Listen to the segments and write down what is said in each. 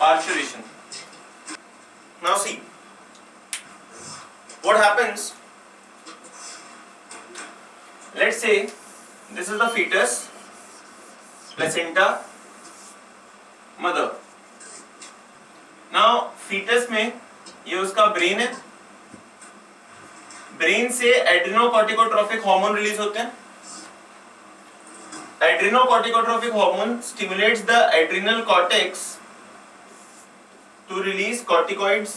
parturition. Now see what happens. Let's say this is the fetus, placenta, mother. Now fetus में ये उसका brain है, brain से एड्रेनोकॉर्टिकोट्रोफिक hormone release होते हैं. Adrenocorticotrophic hormone stimulates the adrenal cortex to release corticoids,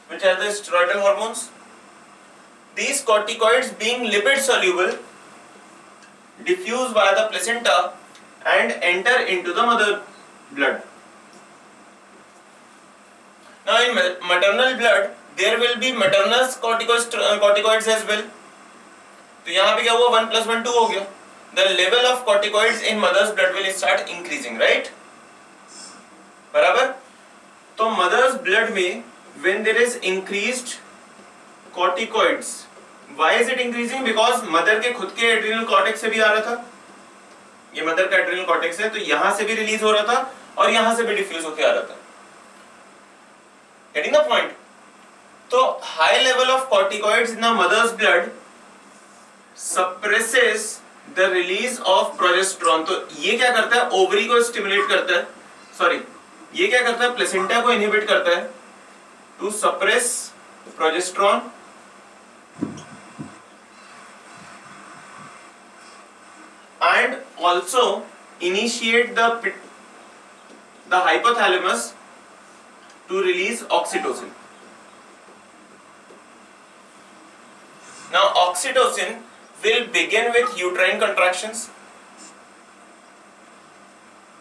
which are the steroidal hormones. These corticoids, being lipid soluble, diffuse via the placenta and enter into the mother blood. Now in maternal blood there will be maternal corticoids as well. तो यहाँ पे क्या हुआ, 1 + 1 2 हो गया. The level of corticoids in mother's blood will start increasing, right? बराबर. तो mother's blood में when there is increased corticoids, why is it increasing? Because mother के खुद के एड्रिनल कॉर्टेक्स से भी आ रहा था, ये मदर का एड्रिनल कॉर्टेक्स है, तो यहां से भी रिलीज हो रहा था और यहां से भी डिफ्यूज होकर आ रहा था. Getting the point? तो high level of corticoids in the mother's blood suppresses the release of progesterone. तो ये क्या करता है, ओवरी को स्टिमुलेट करता है, सॉरी ये क्या करता है, प्लेसेंटा को इनहिबिट करता है to suppress progesterone and also initiate the hypothalamus to release oxytocin. Now oxytocin will begin with uterine contractions.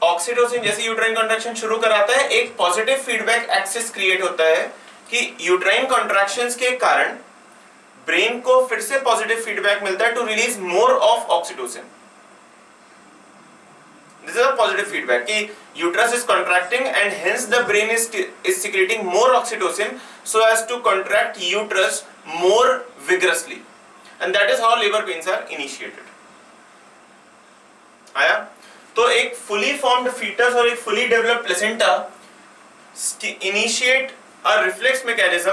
Oxytocin जैसे यूट्राइन कॉन्ट्रैक्शन शुरू कराता है, एक पॉजिटिव फीडबैक एक्सिस क्रिएट होता है कि यूट्राइन कॉन्ट्रैक्शंस के कारण ब्रेन को फिर से पॉजिटिव फीडबैक मिलता है to release more of oxytocin. This is a positive feedback कि uterus is contracting and hence the brain is secreting more oxytocin so as to contract uterus more vigorously, and that is how labour pains are initiated. आया? तो एक fully formed foetus और एक fully developed placenta initiate a reflex mechanism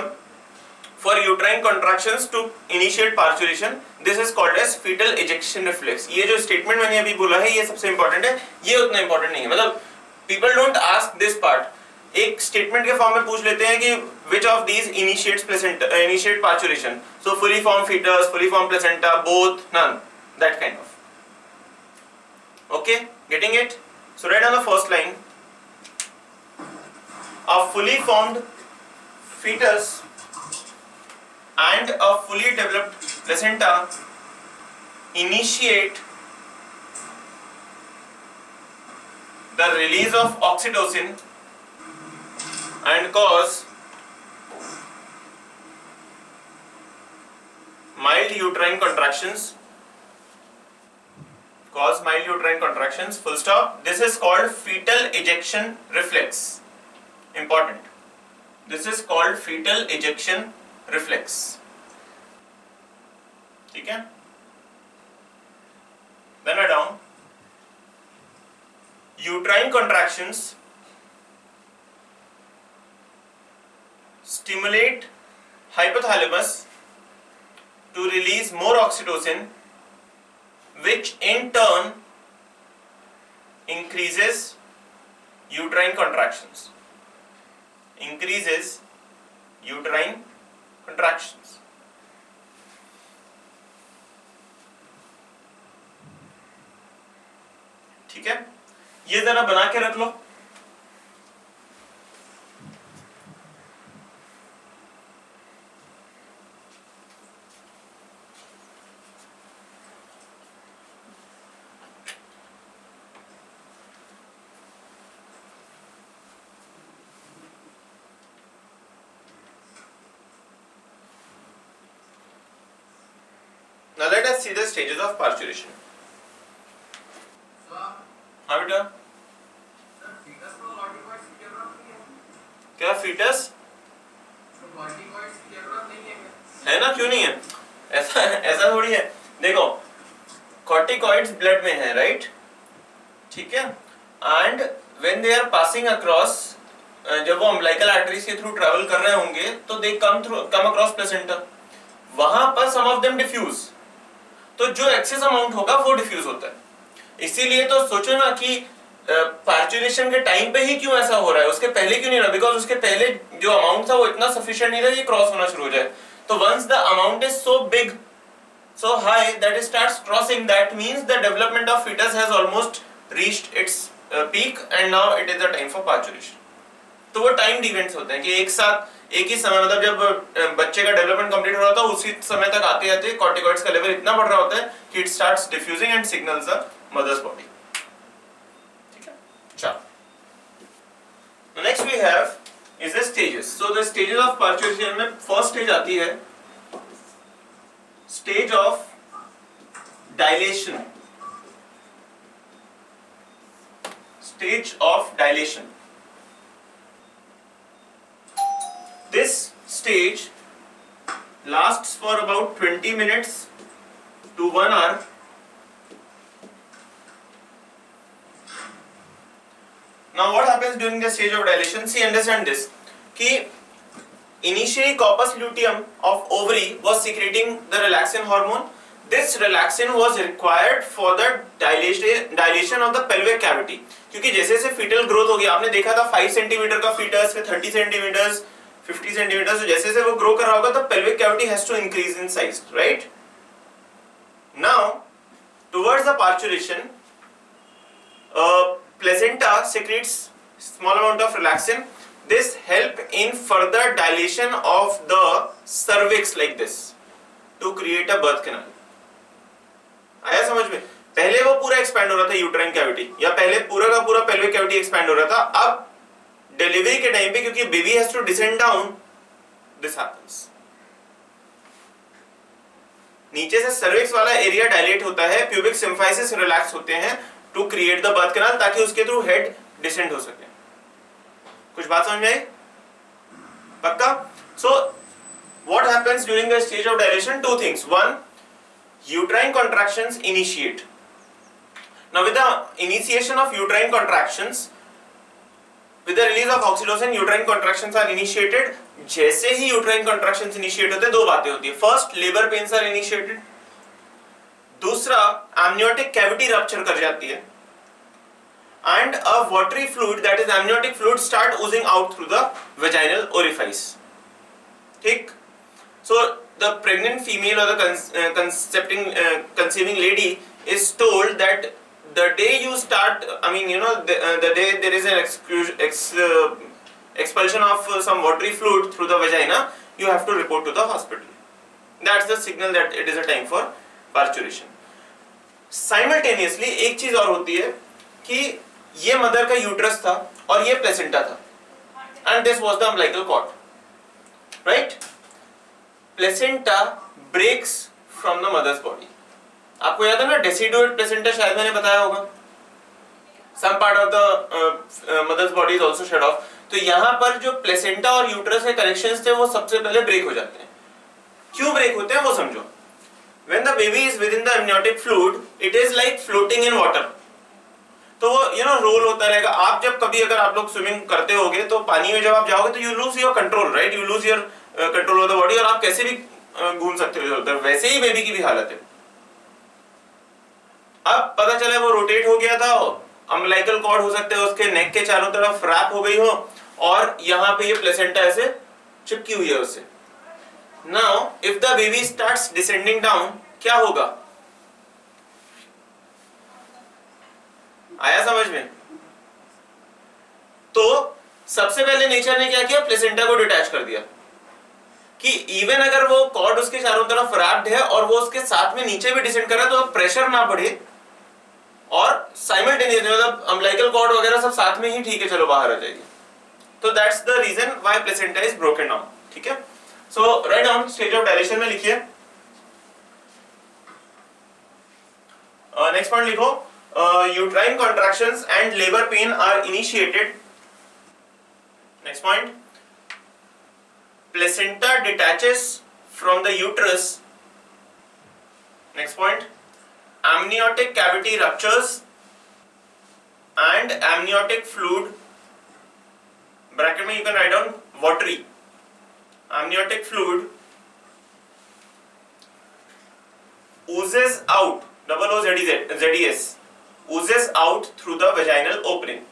for uterine contractions to initiate parturition. This is called as foetal ejection reflex. ये जो statement मैंने अभी बोला है ये सबसे इंपॉर्टेंट है, ये उतना इंपॉर्टेंट नहीं है. मतलब people don't ask this part. एक स्टेटमेंट के फॉर्म में पूछ लेते हैं कि which of these initiate parturition. So fully formed fetus, fully formed placenta, both, none, that kind of. Okay, getting it? So write on the first line, a fully formed fetus and a fully developed placenta initiate the release of oxytocin and cause mild uterine contractions. Full stop. This is called fetal ejection reflex. Important. This is called fetal ejection reflex. ठीक है? Then write down. Uterine contractions stimulate hypothalamus to release more oxytocin, which in turn increases uterine contractions. ठीक है, ये जरा बना के रख लो. Now let us see the stages of parturition. हाँ बेटा, क्या फीटस है ना, क्यों नहीं है? ऐसा थोड़ी है. देखो, कॉर्टिकॉइड्स ब्लड में है, राइट? ठीक है. And when they are passing across, जब वो umbilical arteries के through travel कर रहे होंगे तो they come across placenta, वहां पर some of them diffuse, तो जो एक्सेस अमाउंट होगा वो डिफ्यूज होता है। इसीलिए तो सोचो ना कि पार्चुरेशन के टाइम पे ही क्यों ऐसा हो रहा है, उसके पहले क्यों नहीं रहा, बिकॉज उसके पहले जो अमाउंट था वो इतना सफिशिएंट नहीं था कि क्रॉस होना शुरू हो जाए। तो once the amount is so big, so high that it starts crossing, that means the development of foetus has almost reached its peak and now it is the time for parturition. तो वो time depends होते हैं कि एक साथ एक ही समय, मतलब जब बच्चे का डेवलपमेंट कंप्लीट हो रहा था उसी समय तक आते आते कॉर्टिकॉइड्स का लेवल इतना बढ़ रहा होता है कि it starts diffusing and signals the mother's body. ठीक है, चलो next we have is the stages. So the stages of parturition में फर्स्ट स्टेज आती है stage of dilation. Stage of dilation, this stage lasts for about 20 minutes to 1 hour. Now what happens during the stage of dilation? See, understand this, कि initially corpus luteum of ovary was secreting the relaxin hormone. This relaxin was required for the dilation of the pelvic cavity, क्योंकि जैसे जैसे fetal growth होगी, आपने देखा था 5 centimetre का fetus फिर 30 सेंटीमीटर 50 सेंटीमीटर, तो जैसे जैसे वो ग्रो कर रहा होगा तो pelvic cavity has to increase in size, right? Now towards the parturition, placenta secretes small amount of relaxin. This help in further dilation of the cervix like this to create a birth canal. आया समझ में? पहले वो पूरा expand हो रहा था uterine cavity, या पहले पूरा का पूरा पेल्विक कैविटी एक्सपैंड हो रहा था, अब डिलीवरी के टाइम पे क्योंकि baby has to descend down, this happens. नीचे से सर्विक्स वाला एरिया डायलेट होता है, प्यूबिक सिम्फाइसिस रिलैक्स होते हैं to create the birth canal, ताकि उसके थ्रू हेड डिसेंड हो सके। कुछ बात समझ में आई? पक्का? So what happens during the stage of dilation? To things. One, uterine contractions initiate. Now with the initiation of uterine contractions, with the release of oxytocin, uterine contractions are initiated. जैसे ही uterine contractions initiate होते हैं, दो बातें होती है। First, labor pains are initiated. दूसरा, amniotic cavity rupture कर जाती है, and a watery fluid, that is amniotic fluid, start oozing out through the vaginal orifice. ठीक? So the pregnant female or the conceiving lady is told that the day you start, I mean, you know, the day there is an expulsion of some watery fluid through the vagina, you have to report to the hospital. That's the signal that it is a time for parturition. Simultaneously एक चीज और होती है कि ये mother का uterus था और ये प्लेसेंटा था, and this was the umbilical cord, right? Placenta breaks from the mother's body. आपको याद है ना, डेसिडुएट प्लेसेंटा शायद मैंने बताया होगा, some part of the mother's body is also shed off. तो यहाँ पर जो प्लेसेंटा और यूट्रस के कनेक्शंस थे वो सबसे पहले ब्रेक हो जाते हैं। क्यों ब्रेक होते हैं वो समझो। When the baby is with in the amniotic fluid, it is like floating in water, तो वो यू नो रोल होता रहेगा। आप जब कभी अगर आप लोग स्विमिंग करते होगे तो पानी में जब आप जाओगे तो you lose your control, right? You lose your control of the body, और आप कैसे भी घूम सकते हो उधर। वैसे ही बेबी की भी हालत है। अब पता चला वो रोटेट हो गया था, अम्बिलिकल कॉर्ड हो सकते हैं उसके नेक के चारों तरफ रैप हो गई हो, और यहाँ पे ये प्लेसेंटा ऐसे चिपकी हुई है उससे। Now if the baby starts descending down, क्या होगा? आया समझ में? तो सबसे पहले नेचर ने क्या किया? प्लेसेंटा को डिटैच कर दिया कि इवन अगर वो कॉर्ड उसके चारों तरफ रैप्ड है और वो उसके साथ में नीचे भी डिसेंड कर रहा है तो प्रेशर ना बढ़े, और साइमल्टेनियसली मतलब अम्बिलिकल कॉर्ड वगैरह सब साथ में ही ठीक है, चलो बाहर आ जाएगी। तो that's the reason why placenta is broken down. ठीक है, so write down stage of dilation में लिखिए। नेक्स्ट पॉइंट लिखो, uterine contractions and labour pain are initiated. Next point, placenta detaches from the uterus. Next point, amniotic cavity ruptures. and amniotic fluid, bracket में you can write down watery, amniotic fluid oozes out, double O Z E S, oozes out through the vaginal opening.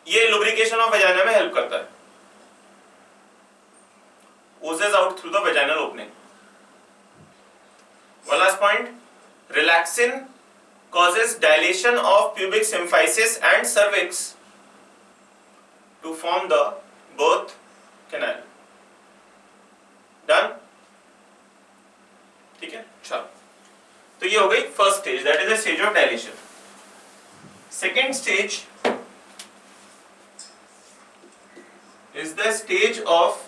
ये lubrication of vagina में help करता है. Oozes out through the vaginal opening. One last point, relaxin causes dilation of pubic symphysis and cervix to form the birth canal. Done? ठीक है, चलो. तो ये हो गई first stage, that is the stage of dilation. Second stage is the stage of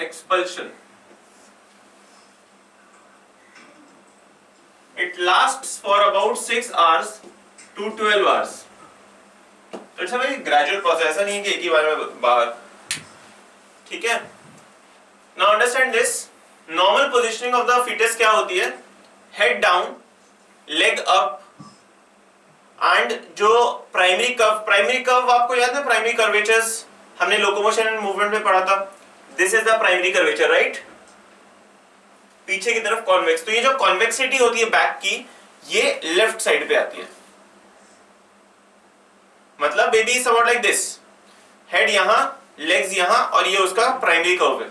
expulsion. It lasts for about 6 hours to 12 hours. It's a very gradual process. ऐसा नहीं है कि एक ही बार में बाहर. ठीक है? Now understand this. Normal positioning of the fetus क्या होती है? Head down, leg up, and जो primary curve आपको याद है? Primary curvatures हमने locomotion and movement में पढ़ा था. This is the primary curvature, right? पीछे की तरफ कॉन्वेक्स. तो ये जो कॉन्वेक्सिटी होती है बैक की, ये लेफ्ट साइड पे आती है. मतलब baby is somewhat like this, head यहां, लेग्स यहां, और ये उसका प्राइमरी कर्व है.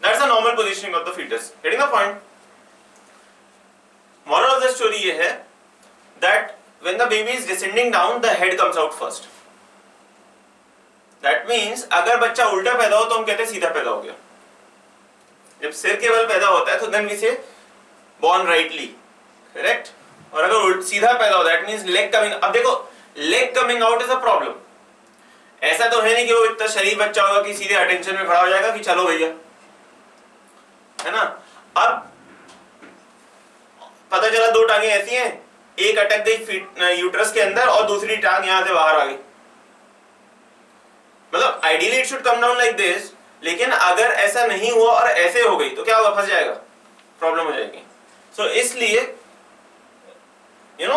That's the normal positioning of the foetus. Getting the point? Moral of the story ये है that when the baby is descending down, the head comes out first. That means अगर बच्चा उल्टा पैदा हो तो हम कहते हैं सीधा पैदा हो गया. जब सिर के बल पैदा होता है तो देन वी से born rightly, करेक्ट. और अगर सीधा पैदा हो, दैट मीन्स लेग कमिंग. अब देखो, leg coming out is a problem. ऐसा तो है नहीं कि वो इतना शरीफ बच्चा होगा कि सीधे अटेंशन में खड़ा हो जाएगा कि चलो भैया, है ना. अब पता चला दो टांगे ऐसी हैं, एक अटक गई यूट्रस के अंदर और दूसरी टांग यहां से बाहर आ गई. मतलब ideally it should come down like this, लेकिन अगर ऐसा नहीं हुआ और ऐसे हो गई तो क्या होगा? फंस जाएगा, प्रॉब्लम हो जाएगी. सो इसलिए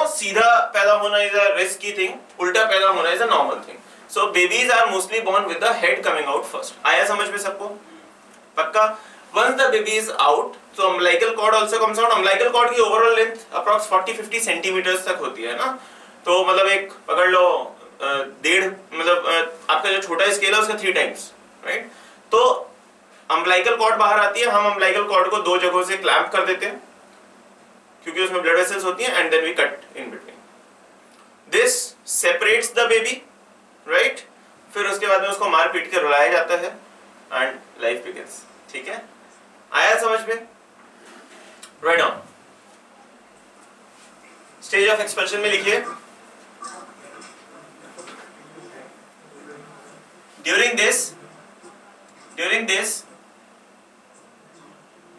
सीधा पैदा होना इज अ रिस्की थिंग, उल्टा पैदा होना is a normal thing. So babies are mostly born with the head coming out first. आया समझ में सबको? पक्का? Once the baby is out, so umbilical cord also comes out. Umbilical cord की overall length approx 40-50 centimetres तक होती है ना. तो मतलब एक पकड़ लो, डेढ़, मतलब आपका जो छोटा स्केल है उसका 3 टाइम्स, राइट. तो अम्बिलिकल कॉर्ड बाहर आती है. हम अम्बिलिकल कॉर्ड को 2 जगहों से क्लैंप कर देते हैं क्योंकि उसमें ब्लड वेसल्स होती हैं, and then we cut in between. This separates the baby, right. फिर उसके बाद में उसको मार पीट के रुलाया जाता है एंड लाइफ बिगिंस. ठीक है, आया समझ में? Right down. Stage of expansion में लिखिए, during this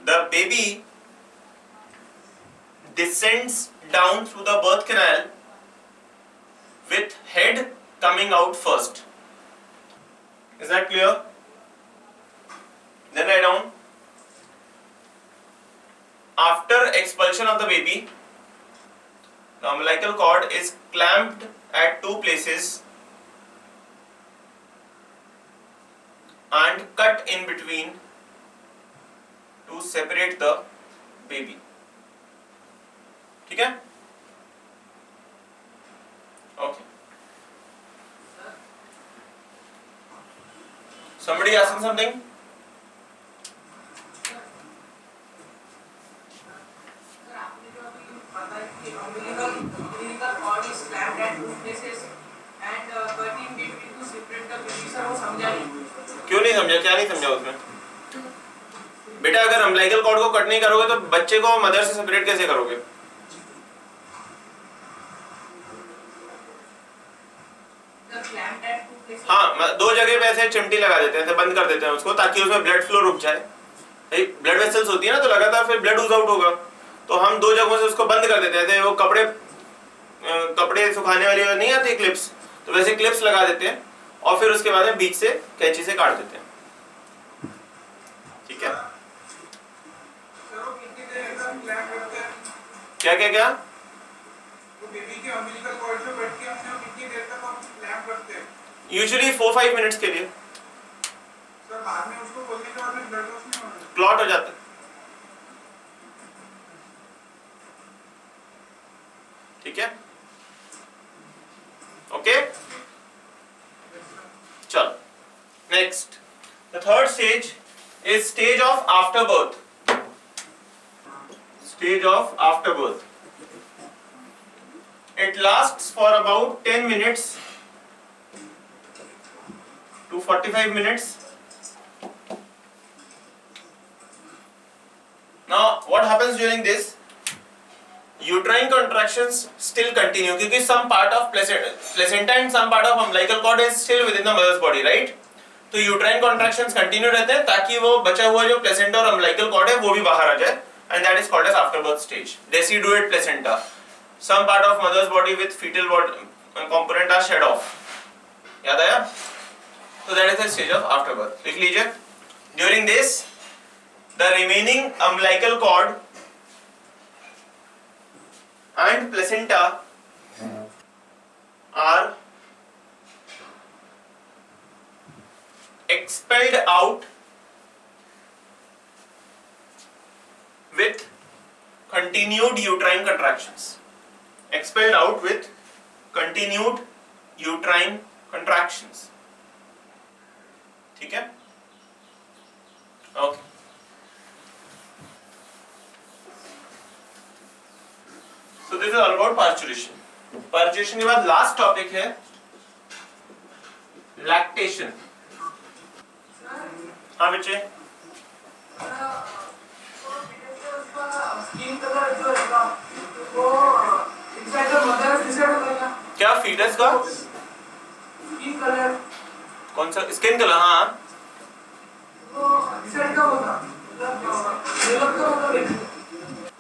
the baby descends down through the birth canal with head coming out first. Is that clear? Then write down, after expulsion of the baby, the umbilical cord is clamped at 2 places and cut in between to separate the baby. ठीक है? Okay. Somebody asking something? umbilical cord is clamped at 2 places and cut in between to separate the baby. Sir वो समझा नहीं. क्यों नहीं समझा? क्या नहीं समझा उसमें? बेटा अगर अम्बिलिकल कॉर्ड को कट नहीं करोगे तो बच्चे को मदर से सेपरेट कैसे करोगे? हाँ, 2 जगह पे ऐसे चिमटी लगा देते हैं, ऐसे बंद कर देते हैं उसको ताकि उसमें ब्लड फ्लो रुक जाए. ब्लड वेसल्स होती है ना, तो लगातार फिर ब्लड ऊज आउट होगा. तो हम 2 जगहों से उसको बंद कर देते हैं. वो कपड़े सुखाने वाली नहीं आती क्लिप्स, तो वैसे क्लिप्स लगा देते हैं और फिर उसके बाद में बीच से कैंची से काट देते हैं. ठीक है? क्या क्या क्या? अम्बिलिकल कॉर्ड पे बैठ के अपने कितनी देर तक हम लैम्प करते हैं? यूजुअली 4-5 मिनट्स के लिए सर बाद में उसको खोलने के बाद में ब्लड लॉस नहीं होता? क्लॉट हो जाता है। ठीक है, ओके चलो next. The third stage is stage of after birth. Stage of afterbirth. It lasts for about 10 minutes to 45 minutes. Now, what happens during this? Uterine contractions still continue क्योंकि some part of placenta and some part of umbilical cord is still within the mother's body, right? तो uterine contractions continue रहते हैं ताकि वो बचा हुआ जो placenta और umbilical cord है वो भी बाहर आ जाए, and that is called as afterbirth stage. Deciduate placenta. Some part of mother's body with fetal body component are shed off. याद आया? So that is the stage of afterbirth. लिख लीजिए. During this, the remaining umbilical cord and placenta are expelled out with continued uterine contractions. Expelled out with continued uterine contractions. ठीक है? Okay. So this is all about parturition. Parturition के बाद last topic है lactation. हाँ बच्चे? Skin colour जो है ना वो इनसाइड द मदर डिसाइड होता है क्या? क्या फीटस का? स्किन कलर कौन सा? स्किन कलर, हाँ वो डिसाइड कब होता? डेवलप कब होता?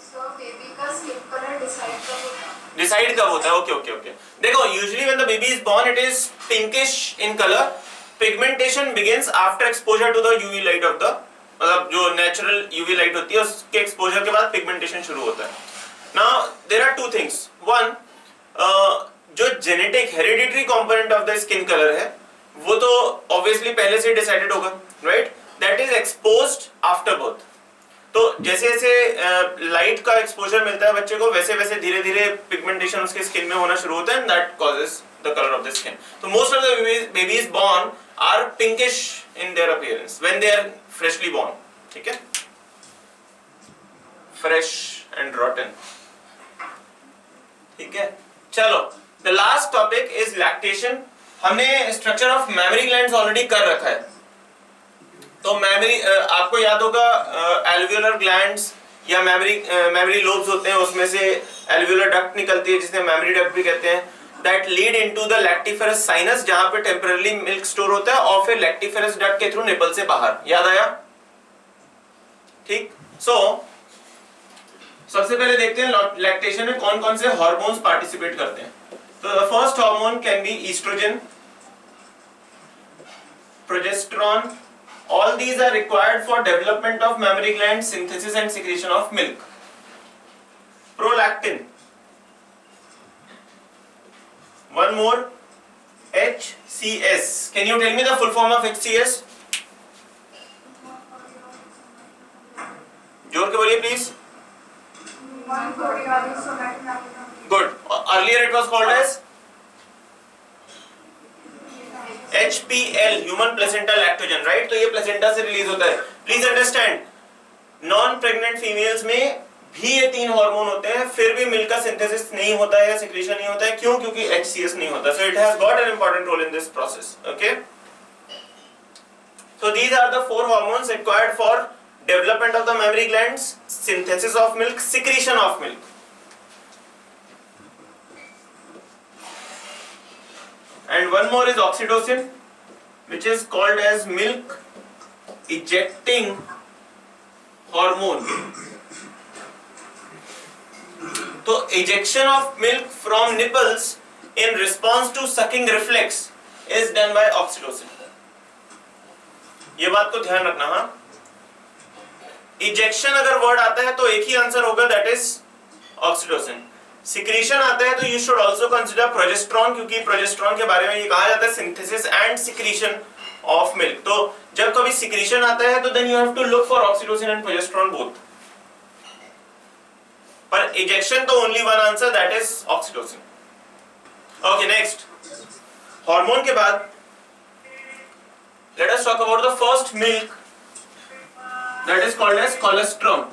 So baby का skin color decide कब होता है? डिसाइड कब होता है? Okay okay okay. देखो usually when the baby is born it is pinkish in colour. Pigmentation begins after exposure to the UV light of the, मतलब जो नेचुरल यूवी लाइट होती है उसके एक्सपोजर के बाद पिगमेंटेशन शुरू होता है। Now there are two things. One, जो genetic hereditary component of the skin colour है वो तो ऑब्वियसली पहले से डिसाइडेड होगा, right? That is exposed after birth. तो जैसे जैसे लाइट का एक्सपोजर मिलता है बच्चे को वैसे वैसे धीरे धीरे पिगमेंटेशन उसके स्किन में होना शुरू होता है, and that causes the colour of the skin. तो most of the babies born are pinkish in their appearance when they are freshly born. ठीक है, फ्रेश एंड रॉटन। ठीक है, चलो the last topic is lactation. हमने structure of mammary glands already कर रखा है। तो मैमरी, आपको याद होगा एल्वियोलर ग्लैंड्स या मैमरी लोब्स होते हैं, उसमें से एल्वियोलर डक्ट निकलती है जिसे मैमरी डक्ट भी कहते हैं, that lead into the lactiferous sinus जहां पे टेम्पररी मिल्क स्टोर होता है, और फिर लैक्टिफेरस डक्ट के थ्रू निपल से बाहर। याद आया? ठीक। सो सबसे पहले देखते हैं लैक्टेशन में कौन कौन से हार्मोन्स पार्टिसिपेट करते हैं। तो the first hormone can be oestrogen, progesterone. All these are required for development of mammary gland synthesis and secretion of milk. Prolactin. One more, HCS. Can you tell me the full form of HCS? जोर के बोलिए please. Good. Earlier it was called as HPL, human placenta lactogen, right? तो ये placenta से release होता है। Please understand, non pregnant females में भी ये तीन हार्मोन होते हैं, फिर भी मिल्क का सिंथेसिस नहीं होता है या सिक्रीशन नहीं होता है। क्यों? क्योंकि HCS नहीं होता। So it has got an important role in this process. Okay, so these are the four hormones required for development of the mammary glands, synthesis of milk, secretion of milk. And one more is oxytocin, which is called as milk ejecting hormone. तो ejection of milk from nipples in response to sucking reflex is done by oxytocin. ये बात को ध्यान रखना। हाँ, ejection अगर word आता है तो एक ही आंसर होगा, that is oxytocin. सिक्रीशन आता है तो you should also consider progesterone, क्योंकि प्रोजेस्टेरॉन के बारे में ये कहा जाता है synthesis and secretion of milk. तो जब कभी सिक्रीशन आता है तो then you have to look for oxytocin and progesterone both, पर इजेक्शन तो only one answer, that is oxytocin. Okay, next hormone के बाद let us talk about the first milk, that is called as colostrum.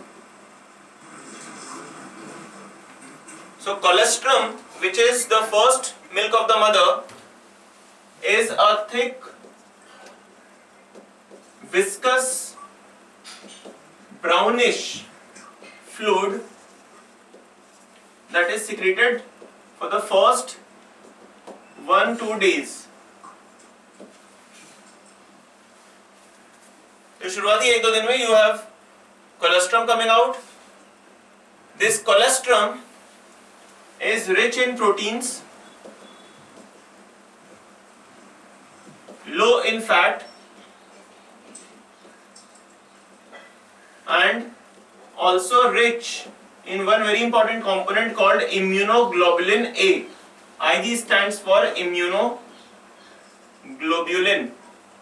So colostrum, which is the first milk of the mother, is a thick, viscous, brownish fluid that is secreted for the first 1-2 days. तो शुरुआती 1-2 दिन में you have colostrum coming out. This colostrum is rich in proteins, low in fat, and also rich in one very important component called immunoglobulin A. Ig stands for immunoglobulin.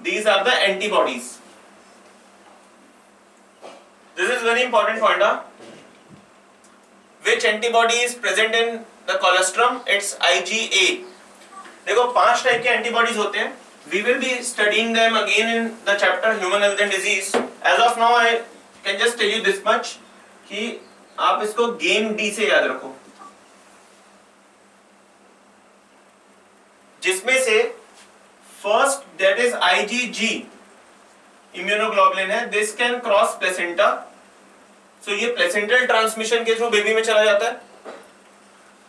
These are the antibodies. This is very important point. Which antibody is present in the colostrum? It's IgA. देखो 5 type के antibodies होते हैं. We will be studying them again in the chapter Human Health and Disease. As of now, I can just tell you this much कि आप इसको game D से याद रखो, जिसमें से first that is IgG immunoglobulin है. This can cross placenta. So ये placental transmission के थ्रू बेबी में चला जाता है.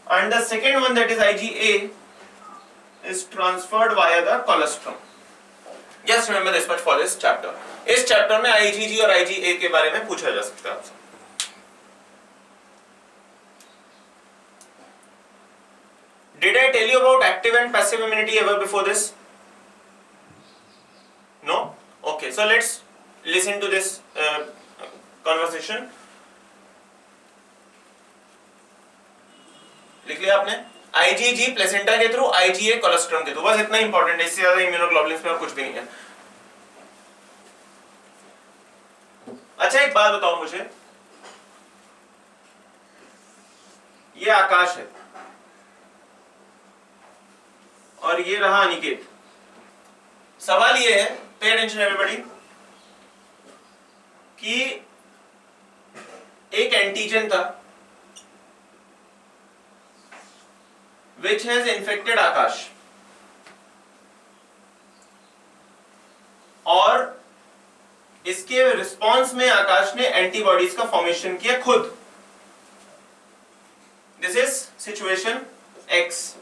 And the second one that is IgA is transferred via the colostrum. Just remember this much for this chapter. इस chapter में IgG और IgA के बारे में पूछा जा सकता है आपसे. Did I tell you about active and passive immunity ever before this? No? Okay, so let's listen to this conversation. लिख लिया आपने? IgG प्लेसेंटा के थ्रू, IgA कोलेस्ट्रम के थ्रू. बस इतना इंपॉर्टेंट है, इससे ज्यादा इम्यूनोग्लोबुलिन्स में और कुछ भी नहीं है. अच्छा, एक बात बताओ मुझे, ये आकाश है और ये रहा अनिकेत. सवाल ये है, पे अटेंशन एवरीबॉडी, कि एक एंटीजन था which has infected आकाश, और इसके रिस्पॉन्स में आकाश ने एंटीबॉडीज का फॉर्मेशन किया खुद. This is situation X.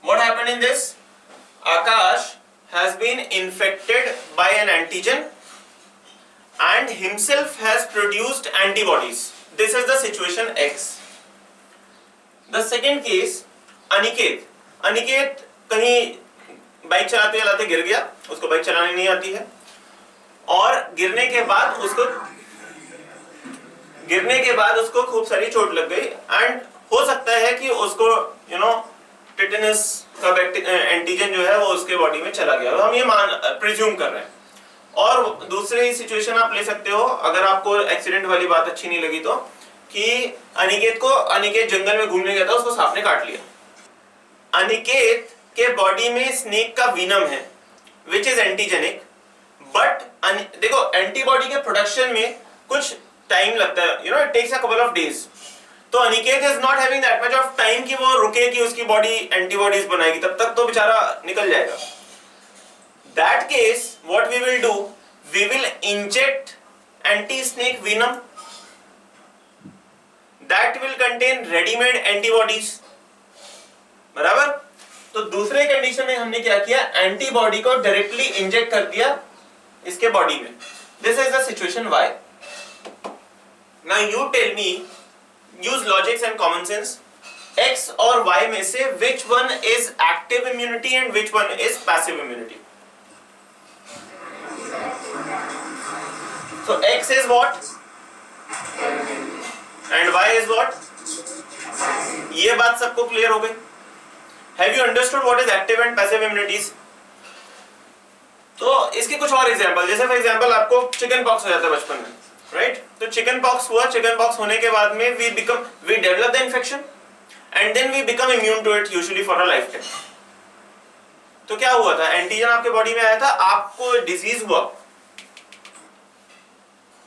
What happened in this? Akash has been infected by an antigen and himself has produced antibodies. This is the situation X. The second case, Aniket. Aniket कहीं bike चलाते चलाते गिर गया, उसको bike चलानी नहीं आती है, और गिरने के बाद उसको खूब सारी चोट लग गई, एंड हो सकता है कि उसको टिटेनस का एंटीजन जो है वो उसके बॉडी में चला गया. हम ये प्रिज्यूम कर रहे हैं. और दूसरी सिचुएशन आप ले सकते हो, अगर आपको एक्सीडेंट वाली बात अच्छी नहीं लगी तो, कि अनिकेत जंगल में घूमने गया था, उसको सांप ने काट लिया. अनिकेत के बॉडी में स्नेक का वीनम है विच इज एंटीजेनिक, बट देखो एंटीबॉडी के प्रोडक्शन में कुछ टाइम लगता है, it takes a couple of days. तो Aniket is not having that much of time कि वो रुके कि उसकी बॉडी एंटीबॉडीज बनाएगी, तब तक तो बेचारा निकल जाएगा. That case what we will do, we will inject anti snake venom that will contain ready-made antibodies. बराबर? तो दूसरे कंडीशन में हमने क्या किया, एंटीबॉडी को डायरेक्टली इंजेक्ट कर दिया इसके बॉडी में. This is the situation Y. Now you tell me, use logics and common sense, X और Y में से which one is active immunity and which one is passive immunity? So X is what? And Y is what? ये बात सबको clear हो गई? Have you understood what is active and passive immunities? तो इसके कुछ और एग्जांपल, जैसे फॉर एग्जांपल आपको चिकन पॉक्स हो जाता है बचपन में, राइट? तो चिकन पॉक्स हुआ, चिकन पॉक्स होने के बाद में we develop the infection and then we become immune to it usually for a lifetime. तो क्या हुआ था, एंटीजन आपके बॉडी में आया था, आपको डिजीज हुआ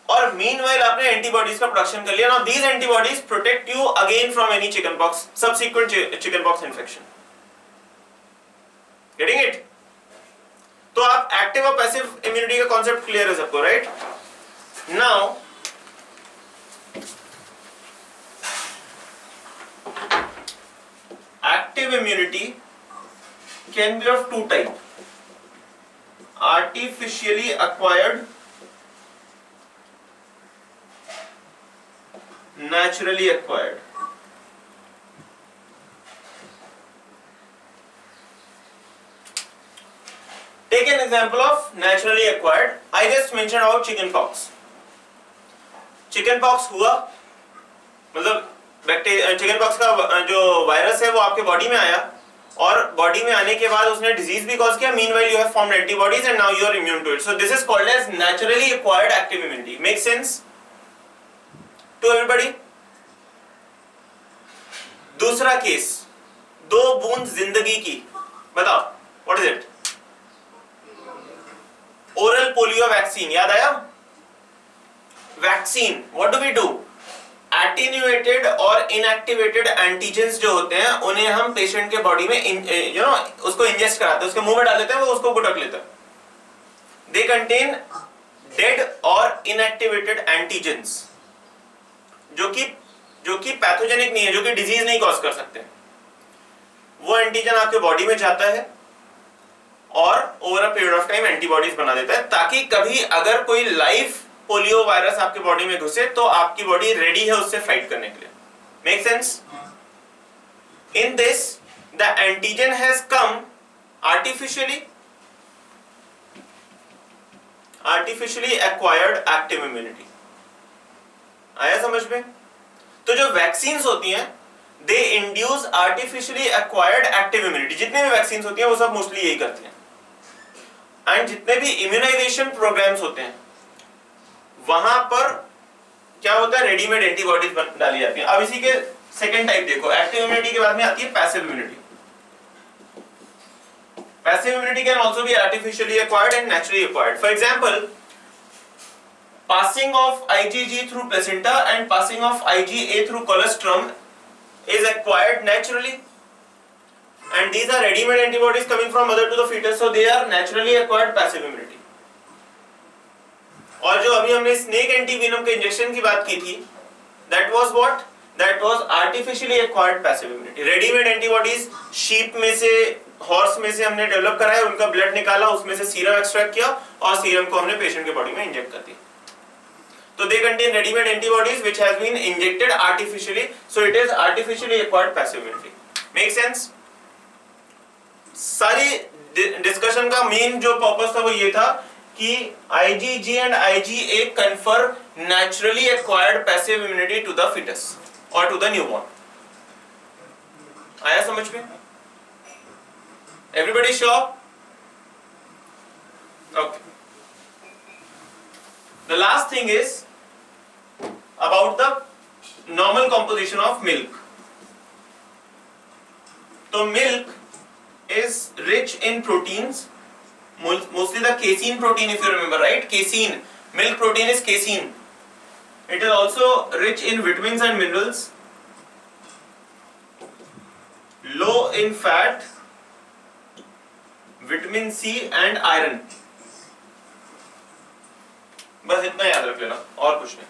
और मीनवाइल आपने एंटीबॉडीज का प्रोडक्शन कर लिया। Now these antibodies protect you again from any chicken pox, subsequent chicken pox infection. Getting it? तो आप एक्टिव और पैसिव इम्यूनिटी का कॉन्सेप्ट क्लियर है सबको, right? Now active immunity can be of two type: artificially acquired, naturally acquired. Take an example of naturally acquired. I just mentioned about chicken pox. Chicken pox हुआ मतलब chicken pox का जो virus है वो आपके body में आया और बॉडी में आने के बाद उसने डिजीज भी कॉज किया, meanwhile you have formed antibodies and now you are immune to it. So this is called as naturally acquired active immunity. Make sense to everybody? दूसरा केस, 2 बूंद जिंदगी की, बताओ what is it? Oral polio vaccine, याद आया? Vaccine, what do we do? Attenuated और inactivated antigens जो होते हैं उन्हें हम पेशेंट के बॉडी में उसको इंजेस्ट कराते हैं, उसके मुंह में डाल देते हैं, वो उसको गुटक लेता है। दे कंटेन डेड और इनएक्टिवेटेड एंटीजेंस जो कि पैथोजेनिक नहीं है, जो कि डिजीज नहीं कॉज कर सकते। वो एंटीजन आपके बॉडी में जाता है और over a period of time antibodies बना देता है, ताकि कभी अगर कोई लाइव पोलियो वायरस आपके बॉडी में घुसे तो आपकी बॉडी रेडी है उससे फाइट करने के लिए। Make sense? In this the antigen has come artificially acquired active immunity. आया समझ में? तो जो वैक्सीन्स होती हैं दे induce artificially acquired active immunity. जितने भी वैक्सीन्स होती हैं वो सब मोस्टली यही करती हैं। एंड जितने भी इम्यूनाइजेशन प्रोग्राम्स होते हैं वहां पर क्या होता है, रेडीमेड एंटीबॉडीज डाली जाती है। अब इसी के सेकंड टाइप देखो, एक्टिव इम्यूनिटी के बाद में आती है passive immunity. Passive immunity can also be artificially acquired and naturally acquired. For example, passing of IgG through placenta and passing of IgA through colostrum is acquired naturally, and these are ready-made antibodies coming from mother to the fetus, so they are naturally acquired passive immunity. और जो अभी हमने snake antivenom के injection की बात की थी, that was what? That was artificially acquired passive immunity. Readymade antibodies sheep में से, हॉर्स में से हमने डेवलप कराया, उनका ब्लड निकाला, उसमें से सीरम एक्सट्रैक्ट किया और सीरम को हमने पेशेंट के बॉडी में इंजेक्ट कर दिया। So they contain ready-made antibodies which has been injected artificially, so it is artificially acquired passive immunity. Make sense? सारी डिस्कशन का मेन जो पर्पस था वो ये था कि IgG and IgA confer naturally acquired passive immunity to the fetus or to the newborn. आया समझ में? Everybody sure? Okay. The last thing is about the normal composition of milk. So milk is rich in proteins, mostly the casein protein, if you remember, right? Casein, milk protein is casein. It is also rich in vitamins and minerals, low in fat, vitamin C and iron. बस इतना याद रख लेना और कुछ नहीं।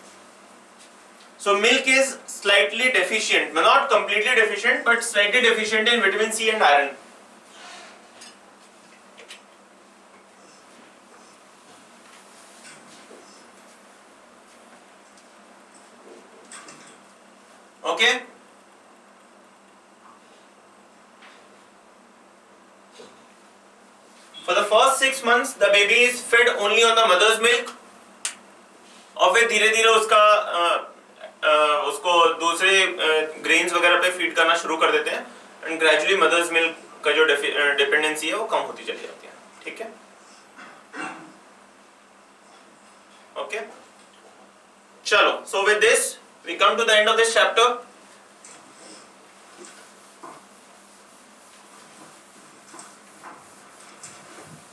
So milk is slightly deficient, not completely deficient, but slightly deficient in vitamin C and iron. Okay? For the first 6 months, the baby is fed only on the mother's milk. और फिर धीरे धीरे उसको दूसरे ग्रेन्स वगैरह पे feed करना शुरू कर देते हैं एंड ग्रेजुअली मदर्स मिल्क का जो डिपेंडेंसी है वो कम होती चली जाती है. ठीक है, ओके. चलो, so with this we come to the end of this chapter.